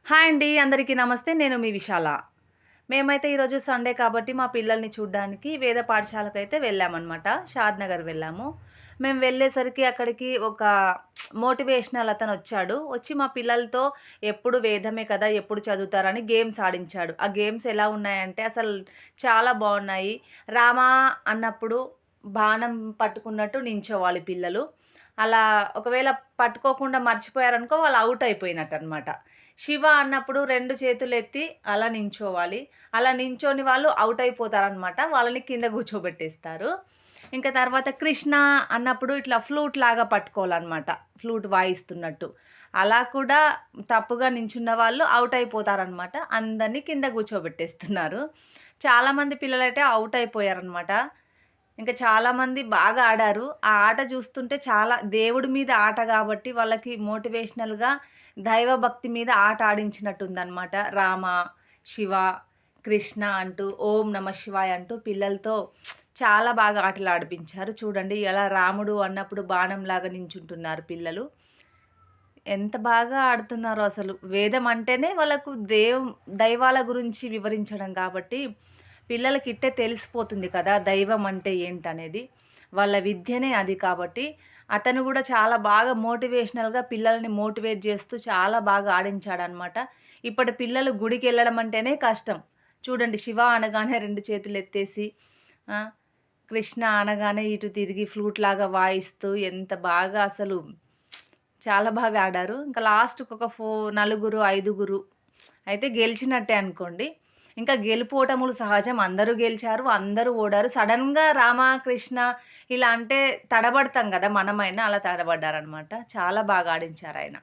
Hi అండి. అందరికీ నమస్తే. నేను మీ విశాల. మేమైతే ఈరోజు సండే కాబట్టి మా పిల్లల్ని చూడ్డానికి వేద పాఠశాలకైతే వెళ్ళామనమాట. షాద్‌నగర్ వెళ్ళాము. మేము వెళ్ళేసరికి అక్కడికి ఒక మోటివేషనల్ అతనొచ్చాడు. వచ్చి మా పిల్లలతో ఎప్పుడు వేదమే కదా! ఎప్పుడు చదువుతారని గేమ్స్ ఆడించాడు. ఆ గేమ్స్ ఎలా ఉన్నాయంటే అసలు చాలా బావున్నాయి. రామా అన్నప్పుడు బాణం పట్టుకున్నట్టు నించోవాలి పిల్లలు. అలా ఒకవేళ పట్టుకోకుండా మర్చిపోయారనుకో వాళ్ళు ఔట్ అయిపోయినట్టనమాట. శివ అన్నప్పుడు 2 చేతులెత్తి అలా నించోవాలి. అలా నించోని వాళ్ళు ఔట్ అయిపోతారనమాట. వాళ్ళని కింద కూర్చోబెట్టేస్తారు. ఇంకా తర్వాత కృష్ణ అన్నప్పుడు ఇట్లా ఫ్లూట్ లాగా పట్టుకోవాలనమాట. ఫ్లూట్ వాయిస్తున్నట్టు. అలా కూడా తప్పుగా నించున్న వాళ్ళు ఔట్ అయిపోతారనమాట. అందరిని కింద కూర్చోబెట్టేస్తున్నారు. చాలామంది పిల్లలైతే ఔట్ అయిపోయారనమాట. ఇంకా చాలామంది బాగా ఆడారు. ఆ ఆట చూస్తుంటే చాలా దేవుడి మీద ఆట గాబట్టి వాళ్ళకి మోటివేషనల్‌గా దైవభక్తి మీద ఆట ఆడించినట్టుందనమాట. రామ, శివ, కృష్ణ అంటూ, ఓం నమః శివాయ అంటూ పిల్లలతో చాలా బాగా ఆటలాడిపించారు. చూడండి ఎలా రాముడు అన్నప్పుడు బాణంలాగా నించుంటున్నారు పిల్లలు. ఎంత బాగా ఆడుతున్నారో అసలు. వేదం అంటేనే వాళ్ళకు దైవాల గురించి వివరించడం కాబట్టి పిల్లలకి ఇట్టే తెలిసిపోతుంది కదా! దైవం అంటే ఏంటనేది. వాళ్ళ విద్యనే అది కాబట్టి అతను గూడా చాలా బాగా మోటివేషనల్‌గా పిల్లల్ని మోటివేట్ చేస్తూ చాలా బాగా ఆడించాడనమాట. ఇప్పటి పిల్లలు గుడికెళ్ళడం అంటేనే కష్టం. చూడండి శివ అనగానే 2 చేతులెత్తేసి ఆ! కృష్ణ అనగానే ఇటు తిరిగి ఫ్లూట్‌లాగా వాయిస్తూ ఎంత బాగా అసలు చాలా బాగా ఆడారు. ఇంకా లాస్ట్‌కి ఒక నలుగురు, ఐదుగురు అయితే గెలిచినట్టే అనుకోండి. ఇంకా గెలుపోటములు సహజం. అందరూ గెలిచారు, అందరూ ఓడారు. సడెన్‌గా రామ, కృష్ణ ఇలా అంటే తడబడతాం గదా! మనమైనా అలా తడబడ్డారనమాట. చాలా బాగా ఆడించారాయన.